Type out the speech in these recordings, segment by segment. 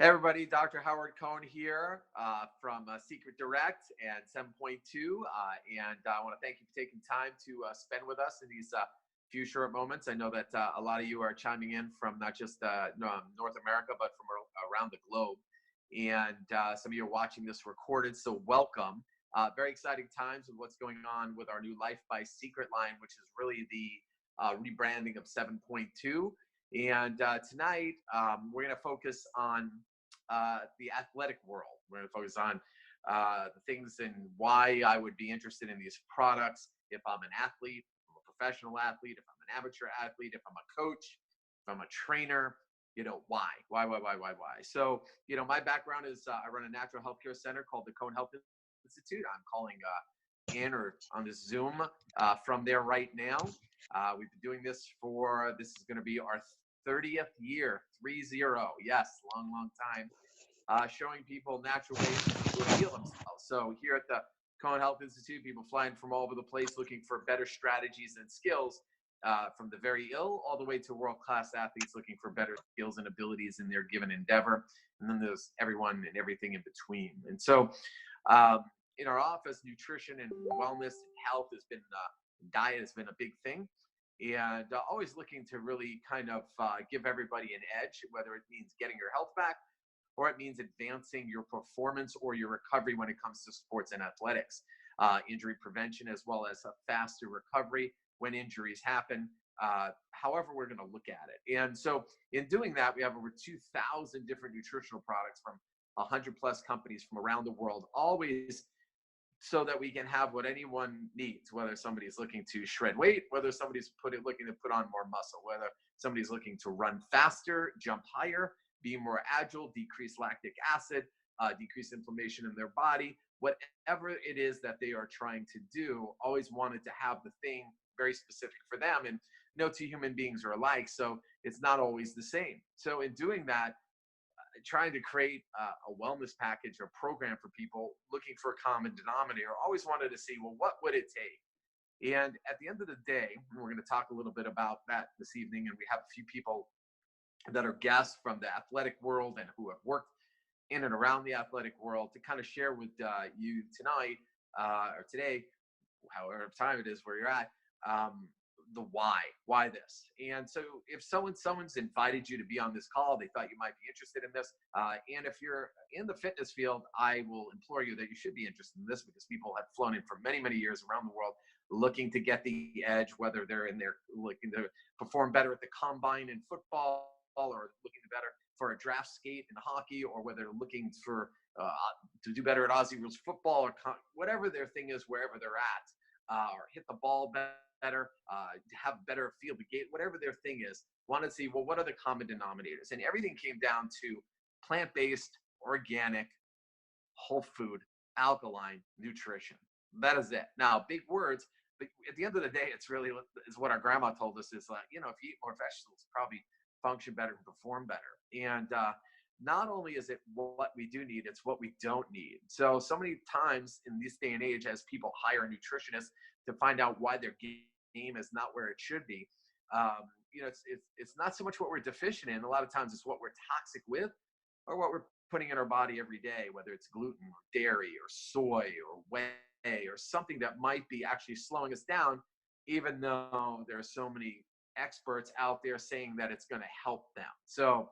Hey everybody, Dr. Howard Cohn here from Seacret Direct and 7.2. And I want to thank you for taking time to spend with us in these few short moments. I know that a lot of you are chiming in from not just North America, but from around the globe. And some of you are watching this recorded, so welcome. Very exciting times with what's going on with our new Life by Seacret line, which is really the rebranding of 7.2. And tonight, we're going to focus on the athletic world. We're going to focus on the things and why I would be interested in these products if I'm an athlete, if I'm a professional athlete, if I'm an amateur athlete, if I'm a coach, if I'm a trainer. Why? So, my background is I run a natural health care center called the Cohn Institute. I'm calling in or on this Zoom from there right now. We've been doing this this is going to be our 30th year, 30. Yes, long time. Showing people natural ways to heal themselves. So here at the Cohn Health Institute, people flying from all over the place looking for better strategies and skills, from the very ill all the way to world-class athletes looking for better skills and abilities in their given endeavor. And then there's everyone and everything in between. And so in our office, nutrition and wellness and health has been, diet has been a big thing. And always looking to really kind of give everybody an edge, whether it means getting your health back or it means advancing your performance or your recovery when it comes to sports and athletics, injury prevention, as well as a faster recovery when injuries happen, however we're going to look at it. And so in doing that, we have over 2,000 different nutritional products from 100 plus companies from around the world, always so that we can have what anyone needs, whether somebody's looking to shred weight, whether somebody's looking to put on more muscle, whether somebody's looking to run faster, jump higher, be more agile, decrease lactic acid, decrease inflammation in their body, whatever it is that they are trying to do, always wanted to have the thing very specific for them. And no two human beings are alike, so it's not always the same. So in doing that, trying to create a wellness package or program for people looking for a common denominator, always wanted to see, well, what would it take? And at the end of the day, we're going to talk a little bit about that this evening, and we have a few people that are guests from the athletic world and who have worked in and around the athletic world to kind of share with you tonight or today, however time it is where you're at, the why this. And so if someone's invited you to be on this call, they thought you might be interested in this, and if you're in the fitness field, I will implore you that you should be interested in this, because people have flown in for many years around the world looking to get the edge, whether they're in there looking to perform better at the combine in football, or looking to better for a draft skate in hockey, or whether they're looking for to do better at Aussie rules football, or whatever their thing is, wherever they're at, or hit the ball better, have better field of gate, whatever their thing is, want to see, well, what are the common denominators? And everything came down to plant-based, organic, whole food, alkaline nutrition. That is it. Now, big words, but at the end of the day, it's really is what our grandma told us, is like, if you eat more vegetables, probably function better and perform better. And not only is it what we do need, it's what we don't need. So many times in this day and age, as people hire nutritionists to find out why their game is not where it should be, it's not so much what we're deficient in. A lot of times it's what we're toxic with, or what we're putting in our body every day, whether it's gluten or dairy or soy or whey or something that might be actually slowing us down, even though there are so many experts out there saying that it's going to help them. So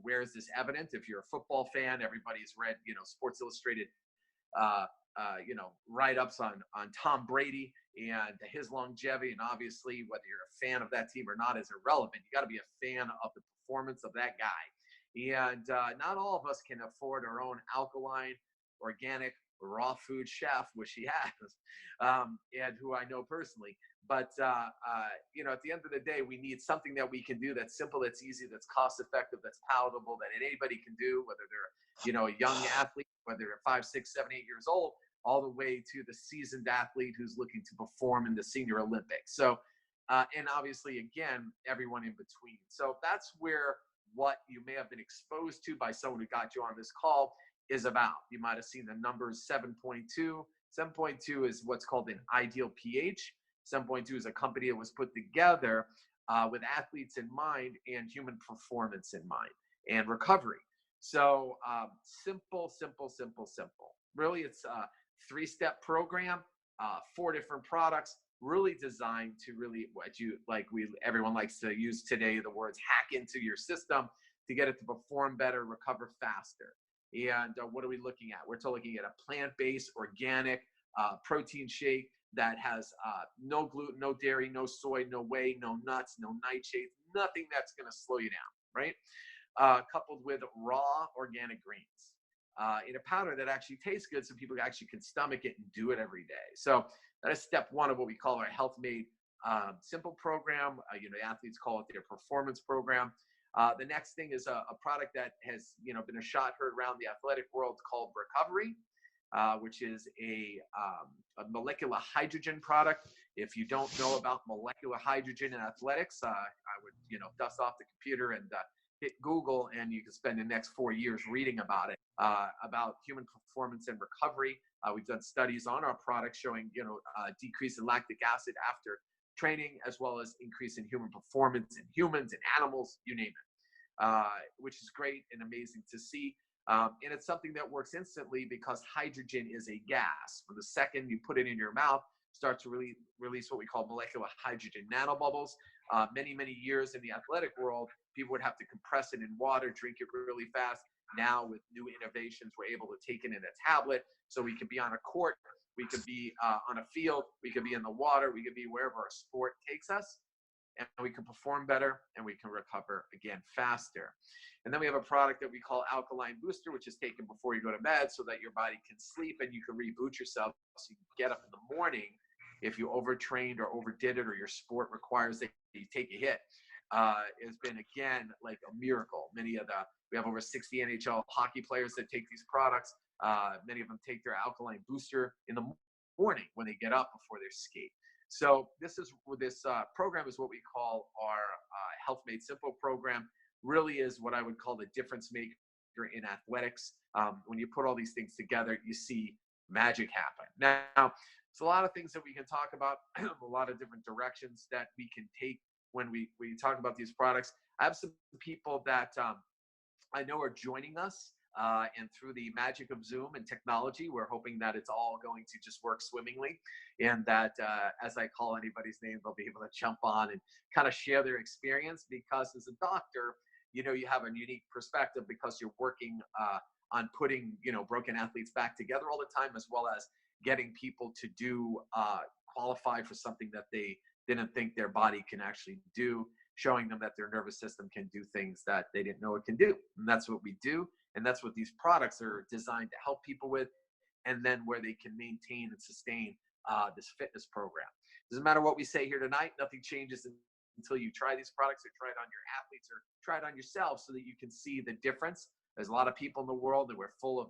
where is this evident? If you're a football fan, everybody's read, Sports Illustrated, write-ups on Tom Brady and his longevity. And obviously, whether you're a fan of that team or not is irrelevant. You got to be a fan of the performance of that guy. And not all of us can afford our own alkaline, organic, raw food chef, which he has, and who I know personally. But at the end of the day, we need something that we can do that's simple, that's easy, that's cost effective, that's palatable, that anybody can do, whether they're a young athlete, whether they're 5, 6, 7, 8 years old, all the way to the seasoned athlete who's looking to perform in the Senior Olympics. So, and obviously, again, everyone in between. So that's where what you may have been exposed to by someone who got you on this call is about. You might have seen the numbers 7.2. 7.2 is what's called an ideal pH. 7.2 is a company that was put together with athletes in mind and human performance in mind. and recovery. So simple, simple, simple, simple. Really, it's a 3-step program, 4 different products, really designed to really everyone likes to use today the words hack into your system to get it to perform better, recover faster. And what are we looking at? We're looking at a plant-based, organic protein shake that has no gluten, no dairy, no soy, no whey, no nuts, no nightshades, nothing that's going to slow you down, right? Coupled with raw organic greens in a powder that actually tastes good, so people actually can stomach it and do it every day. So that is step 1 of what we call our Health Made Simple program. The athletes call it their performance program. The next thing is a product that has been a shot heard around the athletic world called Recovery, which is a molecular hydrogen product. If you don't know about molecular hydrogen in athletics, I would dust off the computer and hit Google, and you can spend the next 4 years reading about it, about human performance and recovery. We've done studies on our product showing decrease in lactic acid after training, as well as increase in human performance in humans and animals, you name it, which is great and amazing to see. And it's something that works instantly because hydrogen is a gas. From the second you put it in your mouth, start to release what we call molecular hydrogen nanobubbles. Many, many years in the athletic world, people would have to compress it in water, drink it really fast. Now with new innovations, we're able to take it in a tablet, so we could be on a court, we could be on a field, we could be in the water, we could be wherever our sport takes us, and we can perform better and we can recover again faster. And then we have a product that we call Alkaline Booster, which is taken before you go to bed so that your body can sleep and you can reboot yourself so you can get up in the morning if you overtrained or overdid it or your sport requires that you take a hit. Has been, again, like a miracle. We have over 60 NHL hockey players that take these products. Many of them take their Alkaline Booster in the morning when they get up before their skate. So this program is what we call our Health Made Simple program. Really is what I would call the difference maker in athletics. When you put all these things together, you see magic happen. Now, it's a lot of things that we can talk about, a lot of different directions that we can take when we talk about these products. I have some people that I know are joining us, and through the magic of Zoom and technology, we're hoping that it's all going to just work swimmingly, and that as I call anybody's name, they'll be able to jump on and kind of share their experience, because as a doctor, you have a unique perspective because you're working on putting, broken athletes back together all the time, as well as getting people to do qualify for something that they didn't think their body can actually do, showing them that their nervous system can do things that they didn't know it can do. And that's what we do. And that's what these products are designed to help people with. And then where they can maintain and sustain this fitness program. Doesn't matter what we say here tonight, nothing changes until you try these products or try it on your athletes or try it on yourself, so that you can see the difference. There's a lot of people in the world that we're full of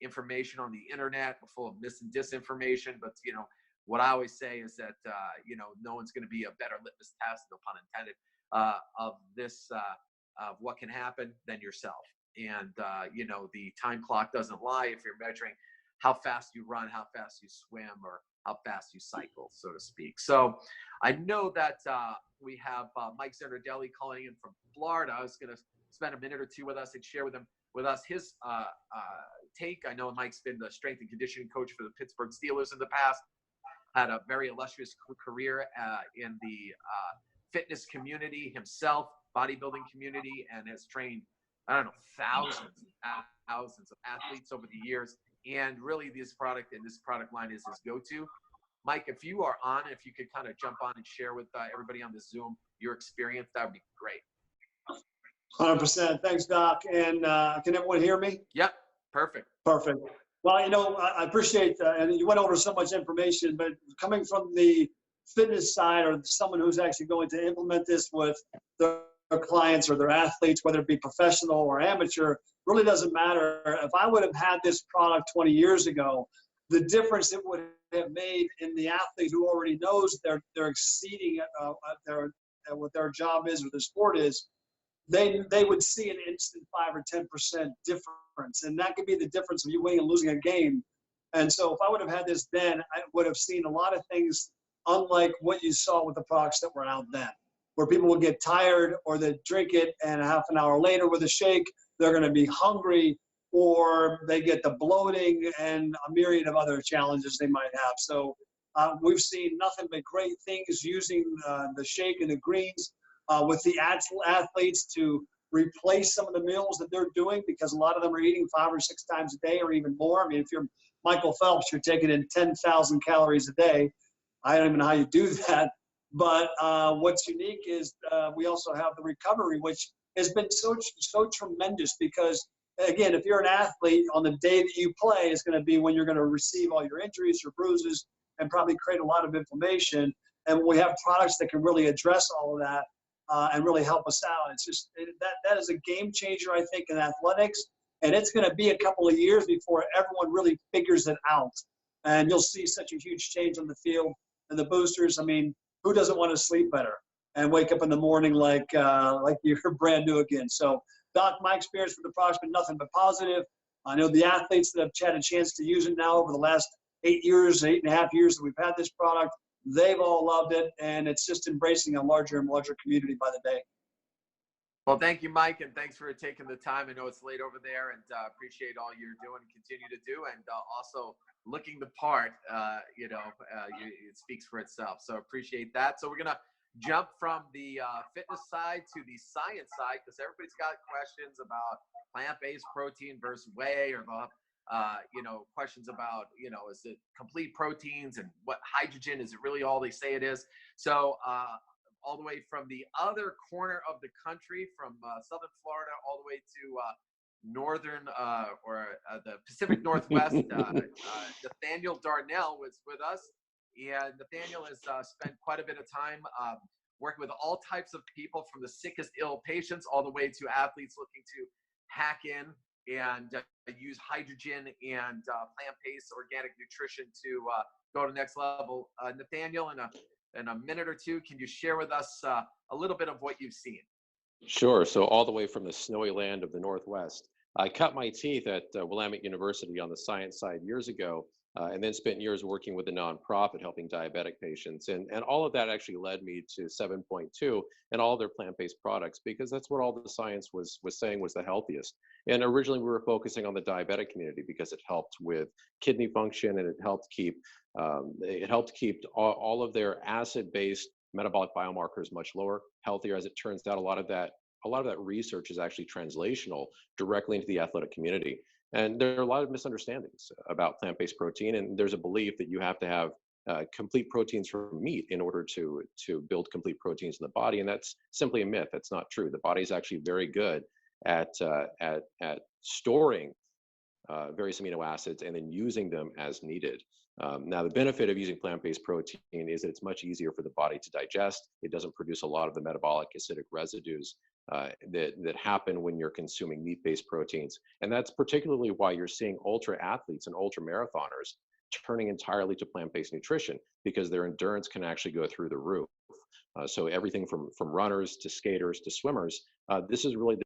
information on the internet, we're full of mis and disinformation, but what I always say is that, no one's going to be a better litmus test, no pun intended, of this, of what can happen than yourself. And, the time clock doesn't lie if you're measuring how fast you run, how fast you swim, or how fast you cycle, so to speak. So I know that we have Mike Zanardelli calling in from Florida. I was going to spend a minute or two with us and share with us his take. I know Mike's been the strength and conditioning coach for the Pittsburgh Steelers in the past. Had a very illustrious career in the fitness community himself, bodybuilding community, and has trained, thousands of athletes over the years. And really, this product line is his go-to. Mike, if you are on, if you could kind of jump on and share with everybody on the Zoom your experience, that would be great. 100%. Thanks, Doc. And can everyone hear me? Yep. Perfect. Perfect. Well, I appreciate and you went over so much information, but coming from the fitness side, or someone who's actually going to implement this with their clients or their athletes, whether it be professional or amateur, really doesn't matter. If I would have had this product 20 years ago, the difference it would have made in the athlete who already knows they're exceeding what their job is or their sport is, they would see an instant 5 or 10% difference. And that could be the difference of you winning and losing a game. And so if I would have had this then, I would have seen a lot of things unlike what you saw with the products that were out then. where people will get tired or they drink it and a half an hour later with a shake, they're going to be hungry, or they get the bloating and a myriad of other challenges they might have. So we've seen nothing but great things using the shake and the greens with the athletes to replace some of the meals that they're doing, because a lot of them are eating 5 or 6 times a day or even more. I mean, if you're Michael Phelps, you're taking in 10,000 calories a day. I don't even know how you do that. But what's unique is we also have the recovery, which has been so tremendous, because, again, if you're an athlete, on the day that you play is going to be when you're going to receive all your injuries, your bruises, and probably create a lot of inflammation. And we have products that can really address all of that and really help us out. It's just that is a game changer, I think, in athletics. And it's going to be a couple of years before everyone really figures it out. And you'll see such a huge change on the field. And the boosters, I mean, who doesn't want to sleep better and wake up in the morning like you're brand new again? So, Doc, my experience with the product's been nothing but positive. I know the athletes that have had a chance to use it now over the last 8.5 years that we've had this product, they've all loved it, and it's just embracing a larger and larger community by the day. Well, thank you, Mike, and thanks for taking the time. I know it's late over there, and appreciate all you're doing and continue to do, and also looking the part. It speaks for itself. So appreciate that. So we're gonna jump from the fitness side to the science side, because everybody's got questions about plant-based protein versus whey, or the questions about, is it complete proteins, and what hydrogen, is it really all they say it is? So all the way from the other corner of the country, from southern Florida all the way to northern the Pacific Northwest, Nathaniel Darnell was with us. And Nathaniel has spent quite a bit of time working with all types of people, from the sickest ill patients all the way to athletes looking to hack in and use hydrogen and plant-based organic nutrition to go to the next level. Nathaniel, in a minute or two, can you share with us a little bit of what you've seen? Sure. So all the way from the snowy land of the Northwest. I cut my teeth at Willamette University on the science side years ago, and then spent years working with a nonprofit helping diabetic patients. And all of that actually led me to 7.2 and all their plant-based products, because that's what all the science was saying was the healthiest. And originally we were focusing on the diabetic community because it helped with kidney function, and it helped keep all of their acid-based metabolic biomarkers much lower, healthier. As it turns out, a lot of that research is actually translational directly into the athletic community. And there are a lot of misunderstandings about plant-based protein, and there's a belief that you have to have complete proteins from meat in order to build complete proteins in the body, and that's simply a myth. That's not true. The body is actually very good at storing various amino acids and then using them as needed. Now, the benefit of using plant-based protein is that it's much easier for the body to digest. It doesn't produce a lot of the metabolic acidic residues that happen when you're consuming meat-based proteins. And that's particularly why you're seeing ultra athletes and ultra marathoners turning entirely to plant-based nutrition, because their endurance can actually go through the roof. So everything from runners to skaters to swimmers, this is really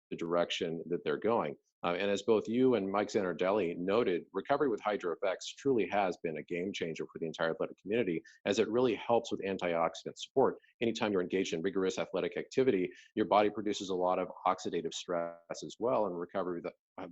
the direction that they're going. And as both you and Mike Zanardelli noted, recovery with HydroFX truly has been a game changer for the entire athletic community, as it really helps with antioxidant support. Anytime you're engaged in rigorous athletic activity, your body produces a lot of oxidative stress as well, and recovery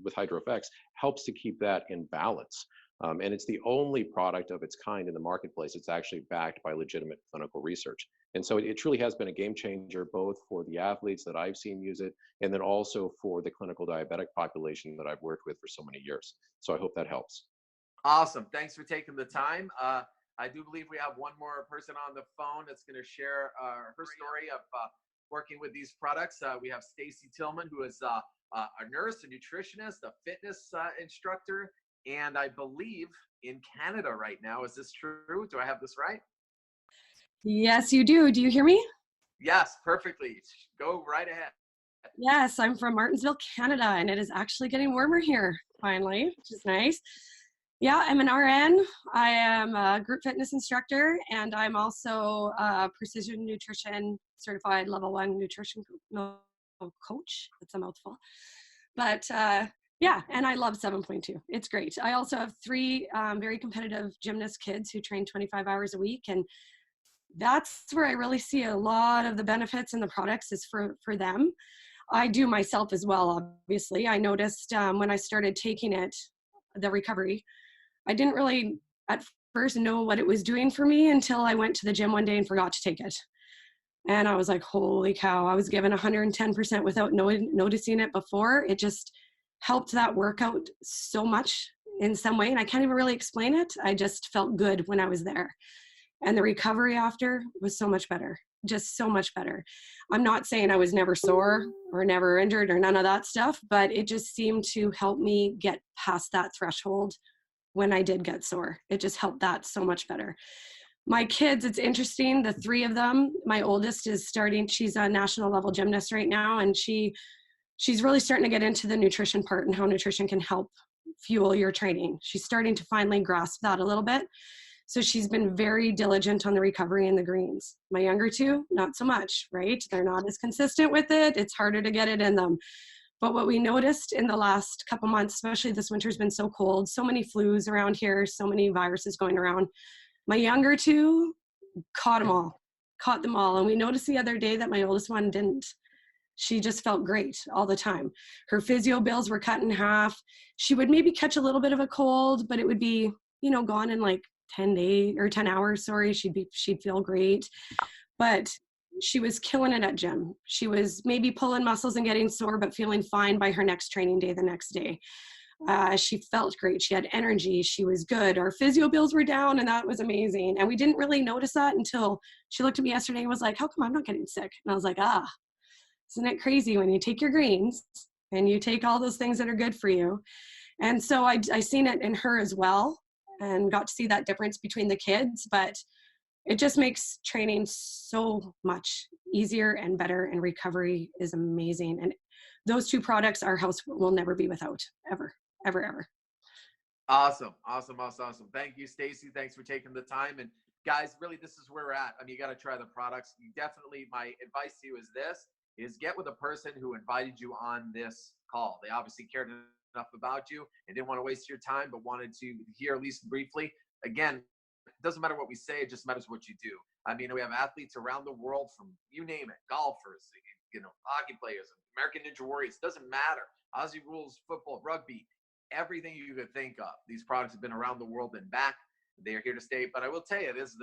with HydroFX helps to keep that in balance. And it's the only product of its kind in the marketplace. It's actually backed by legitimate clinical research. And so it truly has been a game changer, both for the athletes that I've seen use it, and then also for the clinical diabetic population that I've worked with for so many years. So I hope that helps. Awesome. Thanks for taking the time. I do believe we have one more person on the phone that's going to share her story of working with these products. We have Stacy Tillman, who is a nurse, a nutritionist, a fitness instructor, and I believe in Canada right now. Is this true? Do I have this right? Yes, you do. Do you hear me? Yes, perfectly. Go right ahead. Yes, I'm from Martinsville, Canada, and it is actually getting warmer here finally, which is nice. Yeah, I'm an RN. I am a group fitness instructor, and I'm also a precision nutrition certified level 1 nutrition coach. That's a mouthful. But yeah, and I love 7.2. It's great. I also have 3 very competitive gymnast kids who train 25 hours a week, and that's where I really see a lot of the benefits and the products is for them. I do myself as well, obviously. I noticed when I started taking it, the recovery, I didn't really at first know what it was doing for me until I went to the gym one day and forgot to take it. And I was like, holy cow, I was given 110% without noticing it before. It just helped that workout so much in some way. And I can't even really explain it. I just felt good when I was there. And the recovery after was so much better, just so much better. I'm not saying I was never sore or never injured or none of that stuff, but it just seemed to help me get past that threshold when I did get sore. It just helped that so much better. My kids, it's interesting, the three of them, my oldest is starting, she's a national level gymnast right now, and she's really starting to get into the nutrition part and how nutrition can help fuel your training. She's starting to finally grasp that a little bit. So she's been very diligent on the recovery and the greens. My younger two, not so much, right? They're not as consistent with it. It's harder to get it in them. But what we noticed in the last couple months, especially this winter's been so cold, so many flus around here, so many viruses going around. My younger two caught them all. And we noticed the other day that my oldest one didn't. She just felt great all the time. Her physio bills were cut in half. She would maybe catch a little bit of a cold, but it would be, gone in like 10 days or 10 hours. Sorry. She'd feel great, but she was killing it at gym. She was maybe pulling muscles and getting sore, but feeling fine by her next training day the next day. She felt great. She had energy. She was good. Our physio bills were down, and that was amazing. And we didn't really notice that until she looked at me yesterday and was like, how come I'm not getting sick? And I was like, isn't it crazy when you take your greens and you take all those things that are good for you? And so I seen it in her as well and got to see that difference between the kids, but it just makes training so much easier and better, and recovery is amazing. And those two products our house will never be without, ever, ever, ever. Awesome. Thank you, Stacy. Thanks for taking the time. And guys, really, this is where we're at. I mean, you got to try the products. You definitely, my advice to you is get with a person who invited you on this call. They obviously cared enough about you and didn't want to waste your time, but wanted to hear at least briefly. Again, it doesn't matter what we say, it just matters what you do. I mean, we have athletes around the world from, you name it, golfers, hockey players, American Ninja Warriors, doesn't matter. Aussie rules, football, rugby, everything you could think of. These products have been around the world and back. They are here to stay. But I will tell you, this is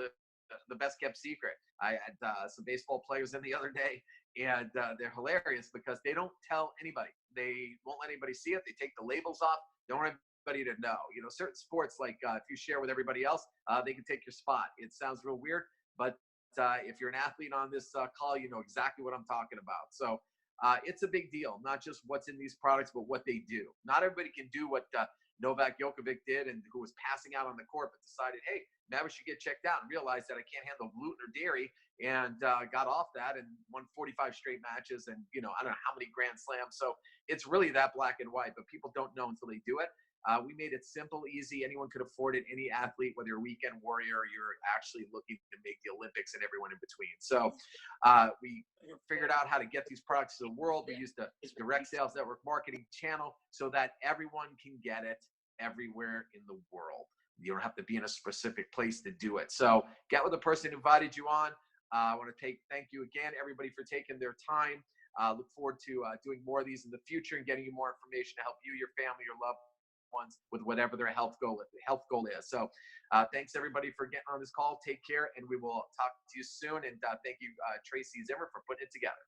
the best kept secret. I had some baseball players in the other day, and they're hilarious because they don't tell anybody. They won't let anybody see it. They take the labels off. They don't want anybody to know. Certain sports, like if you share with everybody else, they can take your spot. It sounds real weird, but if you're an athlete on this call, you know exactly what I'm talking about. So it's a big deal, not just what's in these products, but what they do. Not everybody can do what Novak Djokovic did, and who was passing out on the court, but decided, hey, maybe I should get checked out, and realized that I can't handle gluten or dairy, and got off that and won 45 straight matches, and I don't know how many Grand Slams. So it's really that black and white, but people don't know until they do it. We made it simple, easy. Anyone could afford it. Any athlete, whether you're a weekend warrior or you're actually looking to make the Olympics, and everyone in between. So we figured out how to get these products to the world. We used a direct sales network marketing channel so that everyone can get it everywhere in the world. You don't have to be in a specific place to do it. So get with the person who invited you on. I want to thank you again, everybody, for taking their time. Look forward to doing more of these in the future and getting you more information to help you, your family, your loved ones with whatever their health goal is. So thanks everybody for getting on this call. Take care, and we will talk to you soon. And thank you, Tracy Zimmer, for putting it together.